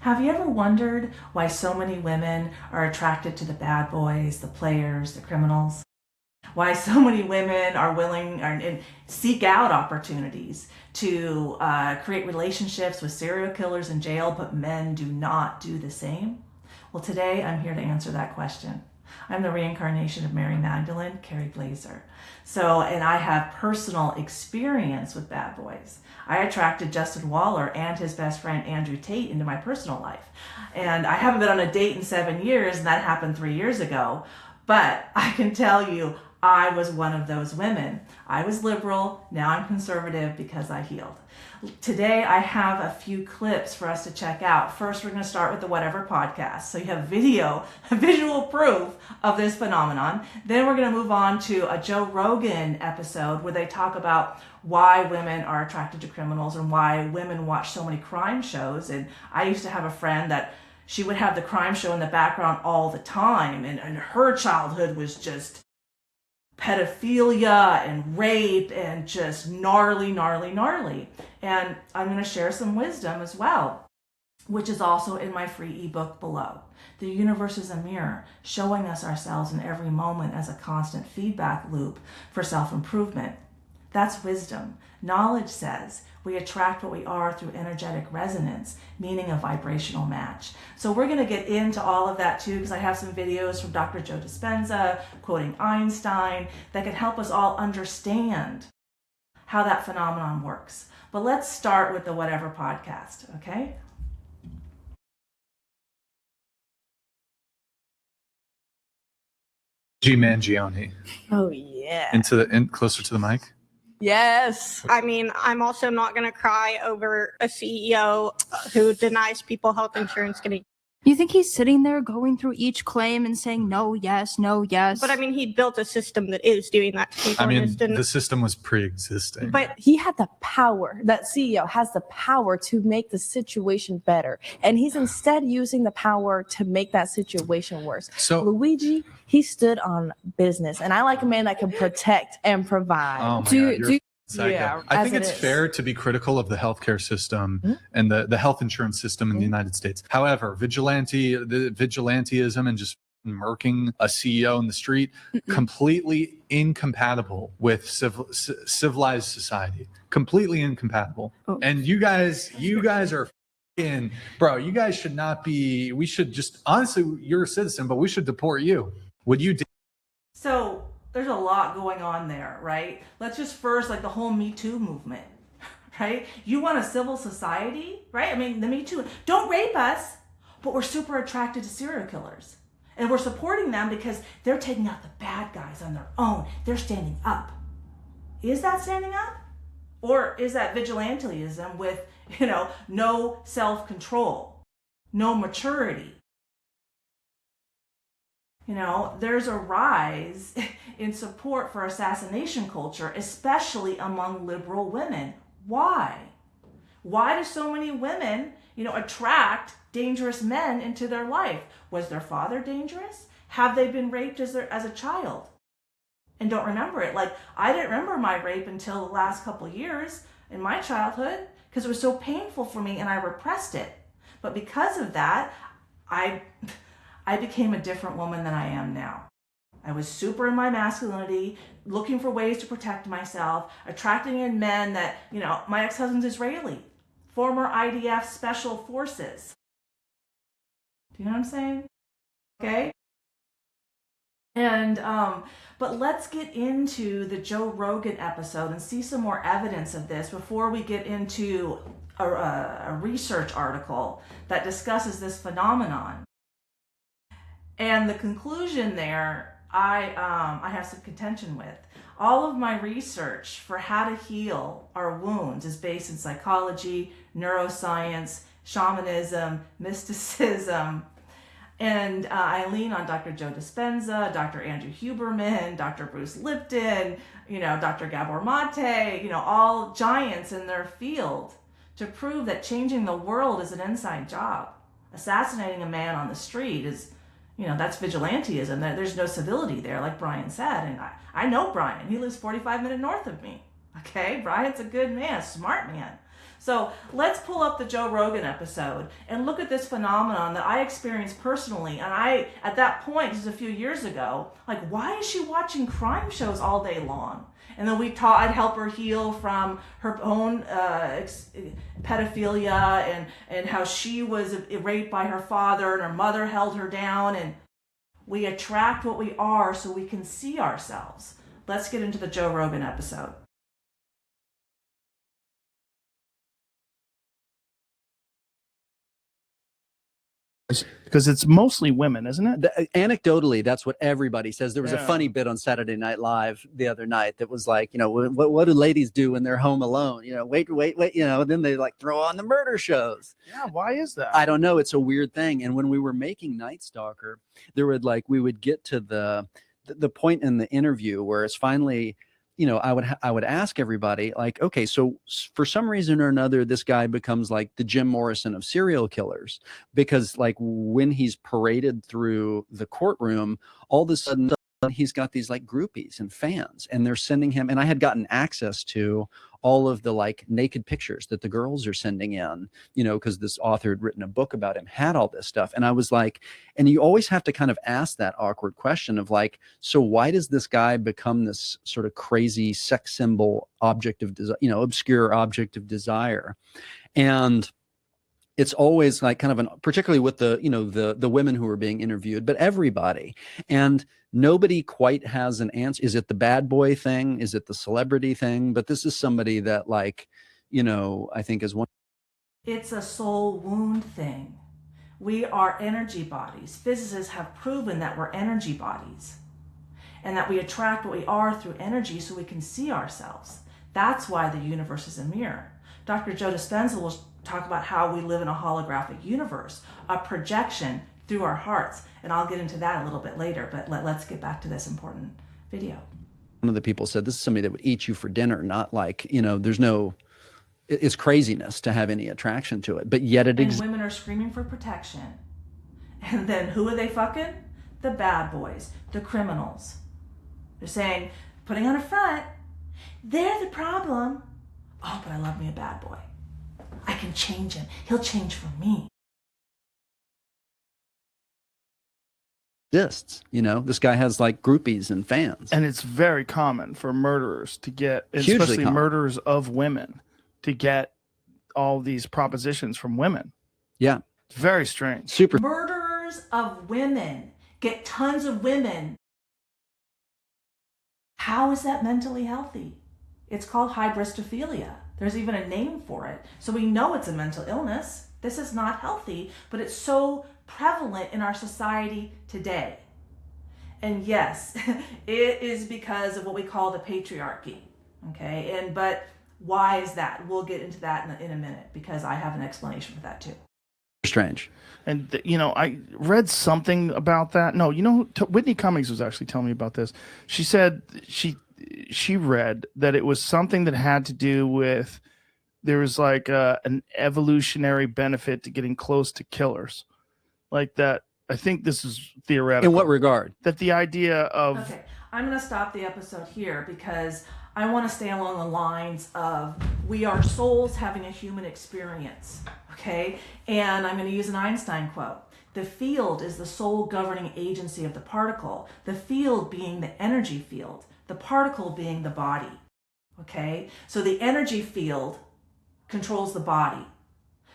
Have you ever wondered why so many women are attracted to the bad boys, the players, the criminals? Why so many women are willing and seek out opportunities to create relationships with serial killers in jail, but men do not do the same? Well, today I'm here to answer that question. I'm the reincarnation of Mary Magdalene, Carrie Blazer. And I have personal experience with bad boys. I attracted Justin Waller and his best friend Andrew Tate into my personal life. And I haven't been on a date in 7 years, and that happened 3 years ago. But I can tell you, I was one of those women. I was liberal, now I'm conservative because I healed. Today I have a few clips for us to check out. First, we're going to start with the Whatever podcast. So you have visual proof of this phenomenon. Then we're going to move on to a Joe Rogan episode where they talk about why women are attracted to criminals and why women watch so many crime shows. And I used to have a friend that she would have the crime show in the background all the time, and her childhood was just pedophilia and rape and just gnarly. And I'm going to share some wisdom as well, which is also in my free ebook below. The universe is a mirror, showing us ourselves in every moment as a constant feedback loop for self-improvement. That's wisdom. Knowledge says we attract what we are through energetic resonance, meaning a vibrational match. So we're going to get into all of that too, because I have some videos from Dr. Joe Dispenza quoting Einstein that can help us all understand how that phenomenon works. But let's start with the Whatever podcast, okay? G. Mangione. Oh, yeah. Closer to the mic. Yes. I mean, I'm also not going to cry over a CEO who denies people health insurance getting. You think he's sitting there going through each claim and saying no, yes, no, yes? But I mean, he built a system that is doing that to people. I mean, the system was pre-existing. But he had the power, that CEO has the power to make the situation better. And he's instead using the power to make that situation worse. So Luigi, he stood on business. And I like a man that can protect and provide. Oh my God, you're psycho. Yeah, I think as it's it is. fair to be critical of the healthcare system and the health insurance system in the United States. However, vigilantism and just murking a CEO in the street, completely incompatible with civilized society. Completely incompatible. Oh. And you guys are bro, you guys should not be. We should just, honestly, you're a citizen, but we should deport you. Would you? So there's a lot going on there, right? Let's just first, like the whole Me Too movement, right? You want a civil society, right? I mean, the Me Too, don't rape us, but we're super attracted to serial killers. And we're supporting them because they're taking out the bad guys on their own. They're standing up. Is that standing up? Or is that vigilantism with, no self-control, no maturity? There's a rise in support for assassination culture, especially among liberal women. Why? Why do so many women, attract dangerous men into their life? Was their father dangerous? Have they been raped as a child and don't remember it? Like, I didn't remember my rape until the last couple of years in my childhood because it was so painful for me and I repressed it. But because of that, I became a different woman than I am now. I was super in my masculinity, looking for ways to protect myself, attracting in men that, my ex-husband's Israeli, former IDF special forces. Do you know what I'm saying? Okay? And, but let's get into the Joe Rogan episode and see some more evidence of this before we get into a research article that discusses this phenomenon. And the conclusion there, I have some contention with. All of my research for how to heal our wounds is based in psychology, neuroscience, shamanism, mysticism, and I lean on Dr. Joe Dispenza, Dr. Andrew Huberman, Dr. Bruce Lipton, Dr. Gabor Mate, all giants in their field to prove that changing the world is an inside job. Assassinating a man on the street is, that's vigilantism. There's no civility there, like Brian said. And I know Brian. He lives 45 minutes north of me. Okay? Brian's a good man, a smart man. So let's pull up the Joe Rogan episode and look at this phenomenon that I experienced personally. And I, at that point, just a few years ago, like, why is she watching crime shows all day long? And then I'd help her heal from her own pedophilia and how she was raped by her father and her mother held her down. And we attract what we are so we can see ourselves. Let's get into the Joe Rogan episode. Because it's mostly women, isn't it? Anecdotally, that's what everybody says. There was a funny bit on Saturday Night Live the other night that was like, you know, what do ladies do when they're home alone? You know, wait, you know, then they like throw on the murder shows. Yeah, why is that? I don't know. It's a weird thing. And when we were making Night Stalker, we would get to the point in the interview where it's finally, you know, I would ask everybody, like, okay, so for some reason or another, this guy becomes like the Jim Morrison of serial killers, because like when he's paraded through the courtroom, all of a sudden he's got these like groupies and fans, and they're sending him. And I had gotten access to all of the like naked pictures that the girls are sending in, you know, because this author had written a book about him, had all this stuff. And I was like, and you always have to kind of ask that awkward question of like, so why does this guy become this sort of crazy sex symbol object of desire, you know, obscure object of desire? And it's always like kind of particularly with the, you know, the women who are being interviewed, but everybody. And nobody quite has an answer. Is it the bad boy thing? Is it the celebrity thing? But this is somebody that, like, you know, I think is one. It's a soul wound thing. We are energy bodies. Physicists have proven that we're energy bodies and that we attract what we are through energy so we can see ourselves. That's why the universe is a mirror. Dr. Joe Dispenza will talk about how we live in a holographic universe, a projection through our hearts. And I'll get into that a little bit later, but let's get back to this important video. One of the people said, this is somebody that would eat you for dinner, not like, you know, it's craziness to have any attraction to it, but yet it exists. And women are screaming for protection. And then who are they fucking? The bad boys, the criminals. They're saying, putting on a front, they're the problem. Oh, but I love me a bad boy. I can change him. He'll change for me. Exists, you know, this guy has like groupies and fans. And it's very common for murderers to get, Hugely especially common. murderers of women, to get all these propositions from women. Yeah. It's very strange. Super. Murderers of women get tons of women. How is that mentally healthy? It's called Hybristophilia. There's even a name for it. So we know it's a mental illness. This is not healthy, but it's so prevalent in our society today. And yes, it is because of what we call the patriarchy. Okay, but why is that? We'll get into that in a minute, because I have an explanation for that too. Strange. And, you know, I read something about that. No, you know, Whitney Cummings was actually telling me about this. She said she read that it was something that had to do with, there was like an evolutionary benefit to getting close to killers. Like that, I think this is theoretical. In what regard? That the idea of... Okay, I'm going to stop the episode here because I want to stay along the lines of we are souls having a human experience, okay? And I'm going to use an Einstein quote. The field is the sole governing agency of the particle, the field being the energy field, the particle being the body, okay? So the energy field controls the body.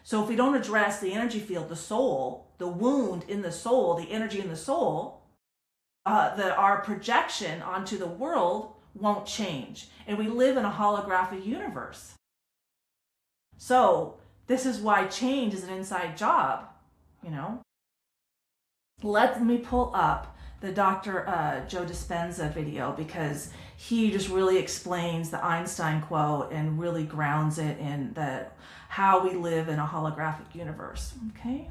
So if we don't address the energy field, the soul, the wound in the soul, the energy in the soul, our projection onto the world won't change. And we live in a holographic universe. So this is why change is an inside job, you know? Let me pull up the Dr. Joe Dispenza video, because he just really explains the Einstein quote and really grounds it in how we live in a holographic universe, okay?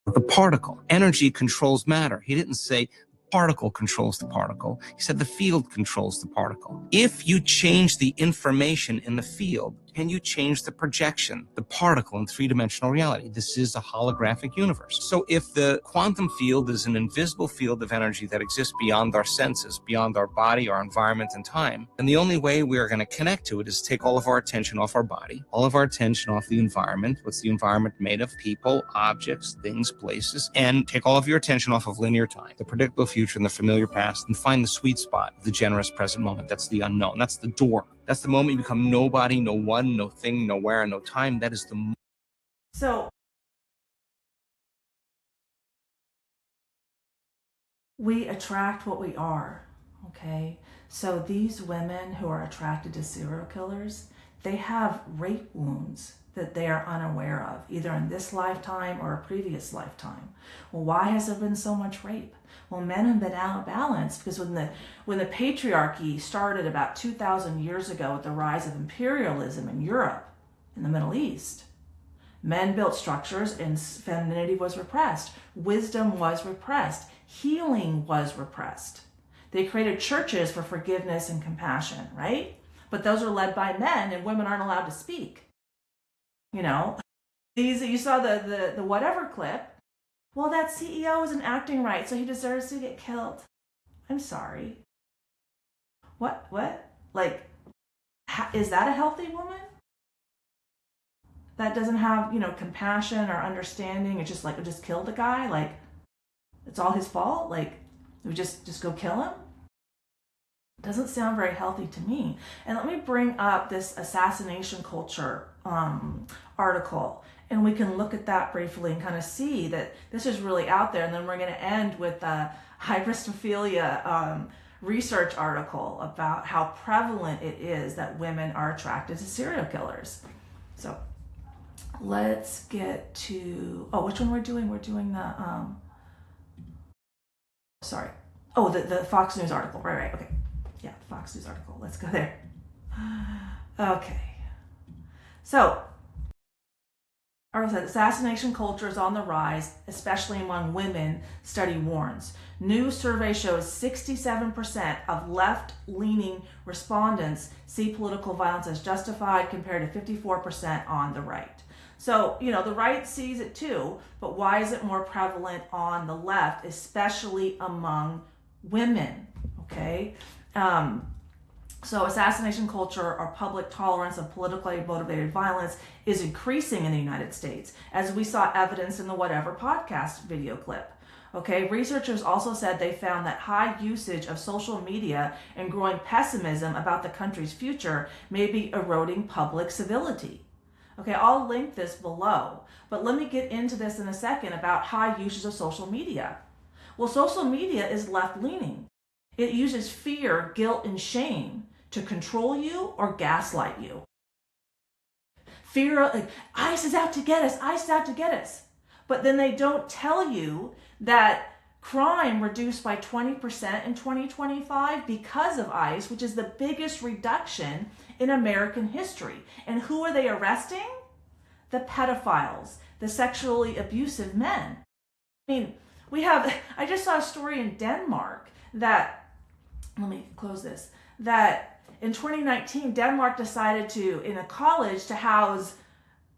The particle. Energy controls matter. He didn't say particle controls the particle. He said the field controls the particle. If you change the information in the field, Can you change the projection, the particle in three-dimensional reality? This is a holographic universe. So if the quantum field is an invisible field of energy that exists beyond our senses, beyond our body, our environment, and time, then the only way we are going to connect to it is take all of our attention off our body, all of our attention off the environment. What's the environment made of? People, objects, things, places, and take all of your attention off of linear time, the predictable future and the familiar past, and find the sweet spot of the generous present moment. That's the unknown. That's the door. That's the moment you become nobody, no one, no thing, nowhere, no time. That is the So we attract what we are, okay? So these women who are attracted to serial killers, they have rape wounds that they are unaware of, either in this lifetime or a previous lifetime. Well, why has there been so much rape? Well, men have been out of balance because when the patriarchy started about 2,000 years ago with the rise of imperialism in Europe, in the Middle East, men built structures and femininity was repressed. Wisdom was repressed. Healing was repressed. They created churches for forgiveness and compassion, right? But those are led by men and women aren't allowed to speak. You know, you saw the whatever clip. Well, that CEO isn't acting right, so he deserves to get killed. I'm sorry. What? Like, is that a healthy woman? That doesn't have, compassion or understanding. It's just like, just kill the guy. Like, it's all his fault. Like, we just go kill him. Doesn't sound very healthy to me. And let me bring up this assassination culture article, and we can look at that briefly and kind of see that this is really out there. And then we're going to end with the Hybristophilia research article about how prevalent it is that women are attracted to serial killers. So let's get to, which one we're doing? We're doing the, the Fox News article. Right, okay. Yeah, the Fox News article. Let's go there. Okay. So, article said, assassination culture is on the rise, especially among women, study warns. New survey shows 67% of left-leaning respondents see political violence as justified compared to 54% on the right. So, the right sees it too, but why is it more prevalent on the left, especially among women? Okay. So assassination culture or public tolerance of politically motivated violence is increasing in the United States, as we saw evidence in the Whatever podcast video clip. Okay, researchers also said they found that high usage of social media and growing pessimism about the country's future may be eroding public civility. Okay, I'll link this below, but let me get into this in a second about high usage of social media. Well, social media is left-leaning. It uses fear, guilt, and shame to control you or gaslight you. Fear, like, ICE is out to get us, ICE is out to get us. But then they don't tell you that crime reduced by 20% in 2025 because of ICE, which is the biggest reduction in American history. And who are they arresting? The pedophiles, the sexually abusive men. I mean, I just saw a story in Denmark that, let me close this, that in 2019, Denmark decided in a college to house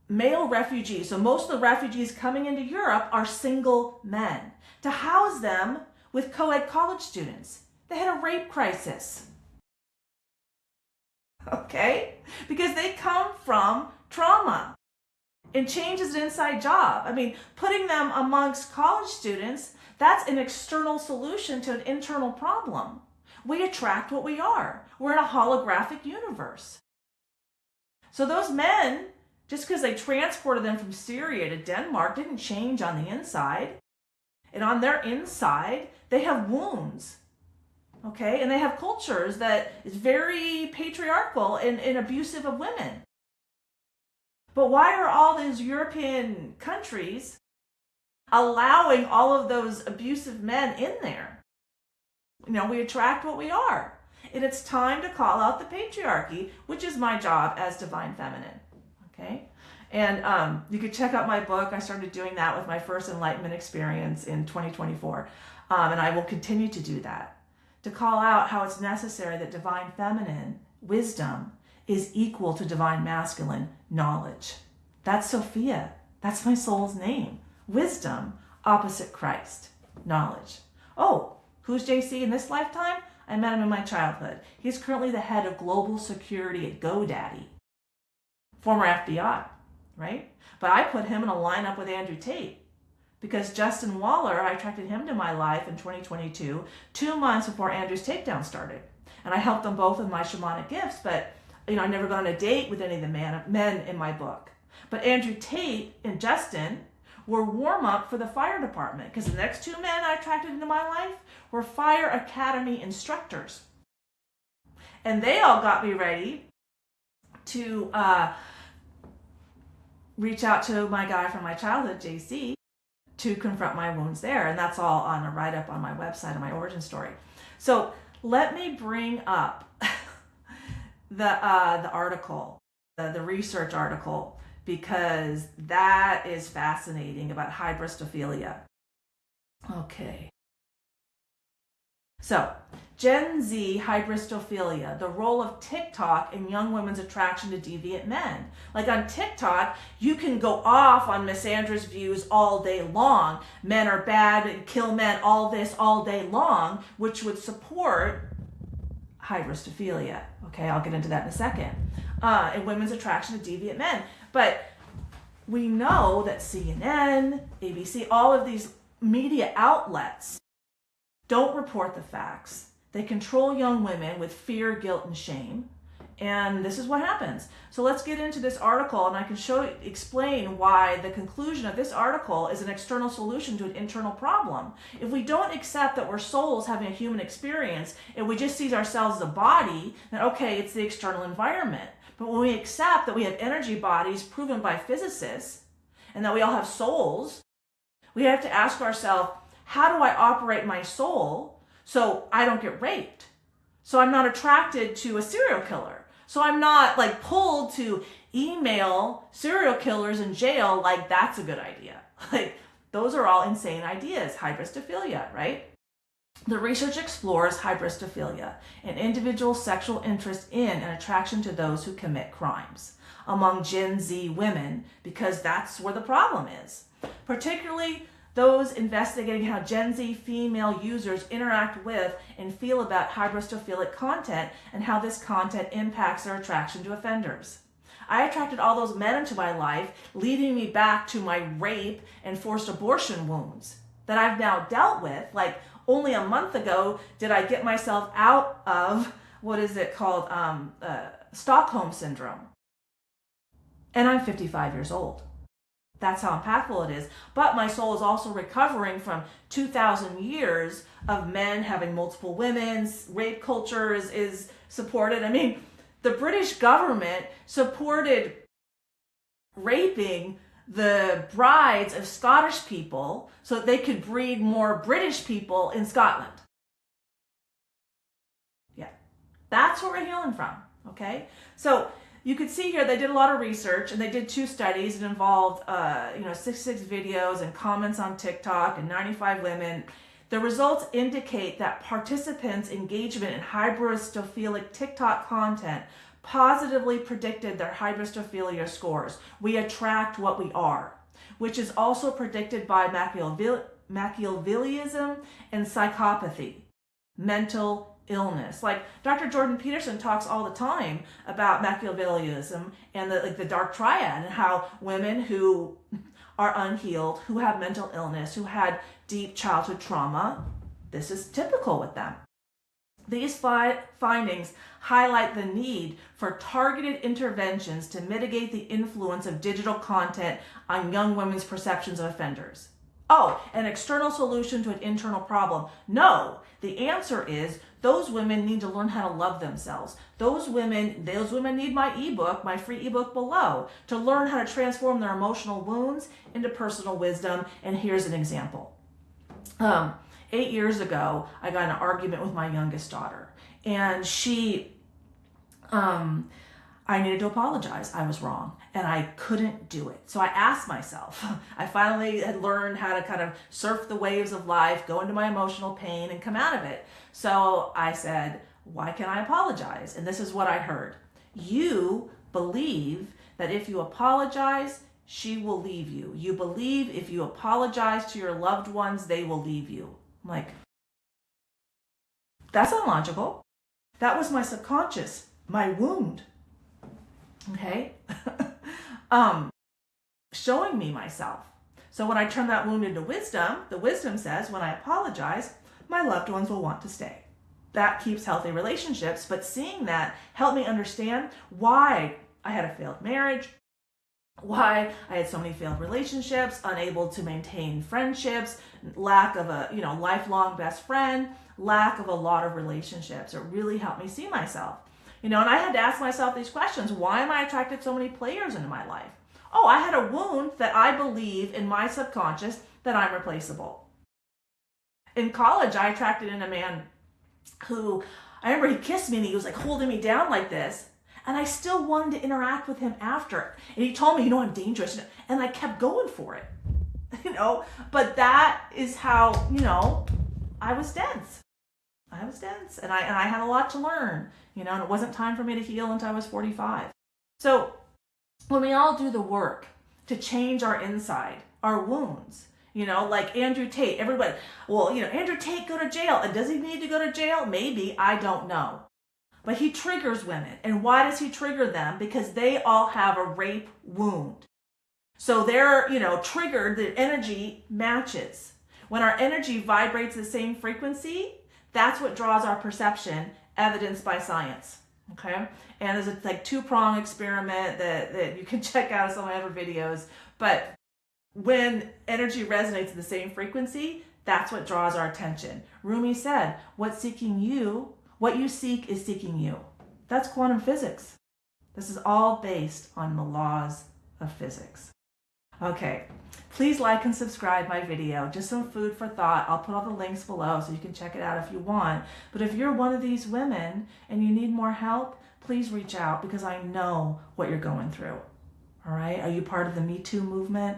male refugees. So most of the refugees coming into Europe are single men. To house them with co-ed college students. They had a rape crisis. Okay? Because they come from trauma. And change is an inside job. I mean, putting them amongst college students, that's an external solution to an internal problem. We attract what we are. We're in a holographic universe. So those men, just because they transported them from Syria to Denmark, didn't change on the inside. And on their inside, they have wounds. Okay? And they have cultures that is very patriarchal and abusive of women. But why are all these European countries allowing all of those abusive men in there? We attract what we are. And it's time to call out the patriarchy, which is my job as divine feminine. Okay? And you could check out my book. I started doing that with my first enlightenment experience in 2024. And I will continue to do that, to call out how it's necessary that divine feminine wisdom is equal to divine masculine knowledge. That's Sophia. That's my soul's name. Wisdom, opposite Christ. Knowledge. Oh, who's JC in this lifetime? I met him in my childhood. He's currently the head of global security at GoDaddy. Former FBI, right? But I put him in a lineup with Andrew Tate because Justin Waller, I attracted him to my life in 2022, 2 months before Andrew's takedown started. And I helped them both with my shamanic gifts, but I never got on a date with any of the men in my book. But Andrew Tate and Justin were warm up for the fire department because the next 2 men I attracted into my life were fire academy instructors. And they all got me ready to reach out to my guy from my childhood, JC, to confront my wounds there. And that's all on a write-up on my website and my origin story. So let me bring up the article, the research article, because that is fascinating about Hybristophilia. Okay. So, Gen Z Hybristophilia, the role of TikTok in young women's attraction to deviant men. Like on TikTok, you can go off on Miss Andra's views all day long. Men are bad, kill men, all this all day long, which would support Hybristophilia. Okay, I'll get into that in a second. And women's attraction to deviant men. But we know that CNN, ABC, all of these media outlets don't report the facts. They control young women with fear, guilt, and shame. And this is what happens. So let's get into this article, and I can explain why the conclusion of this article is an external solution to an internal problem. If we don't accept that we're souls having a human experience, and we just see ourselves as a body, then okay, it's the external environment. But when we accept that we have energy bodies proven by physicists, and that we all have souls, we have to ask ourselves, how do I operate my soul so I don't get raped? So I'm not attracted to a serial killer. So I'm not like pulled to email serial killers in jail like that's a good idea. Like those are all insane ideas. Hybristophilia, right? The research explores hybristophilia, an individual's sexual interest in and attraction to those who commit crimes among Gen Z women, because that's where the problem is. Particularly those investigating how Gen Z female users interact with and feel about hybristophilic content and how this content impacts their attraction to offenders. I attracted all those men into my life, leading me back to my rape and forced abortion wounds that I've now dealt with. Like only a month ago did I get myself out of, what is it called, Stockholm Syndrome. And I'm 55 years old. That's how impactful it is. But my soul is also recovering from 2,000 years of men having multiple women. Rape culture is supported. I mean, the British government supported raping the brides of Scottish people so that they could breed more British people in Scotland. Yeah, that's where we're healing from, okay? So you could see here they did a lot of research, and they did 2 studies. It involved 66 videos and comments on TikTok and 95 women. The results indicate that participants' engagement in hybristophilic TikTok content positively predicted their hybristophilia scores. We attract what we are, which is also predicted by Machiavellism and psychopathy, mental illness. Like Dr. Jordan Peterson talks all the time about Machiavellism and the dark triad, and how women who are unhealed, who have mental illness, who had deep childhood trauma, this is typical with them. These findings highlight the need for targeted interventions to mitigate the influence of digital content on young women's perceptions of offenders. Oh, an external solution to an internal problem. No, the answer is those women need to learn how to love themselves. Those women need my ebook, my free ebook below, to learn how to transform their emotional wounds into personal wisdom. And here's an example. 8 years ago, I got in an argument with my youngest daughter, and I needed to apologize. I was wrong, and I couldn't do it. So I asked myself, I finally had learned how to kind of surf the waves of life, go into my emotional pain, and come out of it. So I said, why can't I apologize? And this is what I heard. You believe that if you apologize, she will leave you. You believe if you apologize to your loved ones, they will leave you. I'm like, that's unlogical. That was my subconscious, my wound. Okay? Showing me myself. So when I turn that wound into wisdom, the wisdom says when I apologize, my loved ones will want to stay. That keeps healthy relationships, but seeing that helped me understand why I had a failed marriage, why I had so many failed relationships, unable to maintain friendships, lack of a, lifelong best friend, lack of a lot of relationships. It really helped me see myself. And I had to ask myself these questions. Why am I attracted to so many players into my life? Oh, I had a wound that I believe in my subconscious that I'm replaceable. In college, I attracted in a man who, I remember he kissed me and he was like holding me down like this. And I still wanted to interact with him after. And he told me, I'm dangerous. And I kept going for it. But that is how, I was dense. I was dense. And I had a lot to learn, and it wasn't time for me to heal until I was 45. So when we all do the work to change our inside, our wounds, like Andrew Tate, everybody, Andrew Tate go to jail. And does he need to go to jail? Maybe, I don't know. But he triggers women. And why does he trigger them? Because they all have a rape wound. So they're, triggered, the energy matches. When our energy vibrates the same frequency, that's what draws our perception, evidenced by science. Okay? And there's a two-prong experiment that you can check out in some of my other videos. But when energy resonates at the same frequency, that's what draws our attention. Rumi said, what you seek is seeking you. That's quantum physics. This is all based on the laws of physics. Okay, please like and subscribe my video. Just some food for thought. I'll put all the links below so you can check it out if you want. But if you're one of these women and you need more help, please reach out because I know what you're going through. All right? Are you part of the Me Too movement?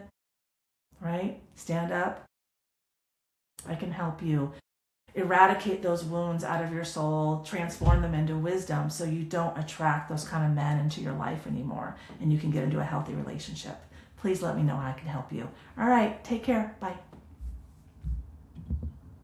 Right? Stand up. I can help you. Eradicate those wounds out of your soul, transform them into wisdom so you don't attract those kind of men into your life anymore and you can get into a healthy relationship. Please let me know how I can help you. All right, take care. Bye.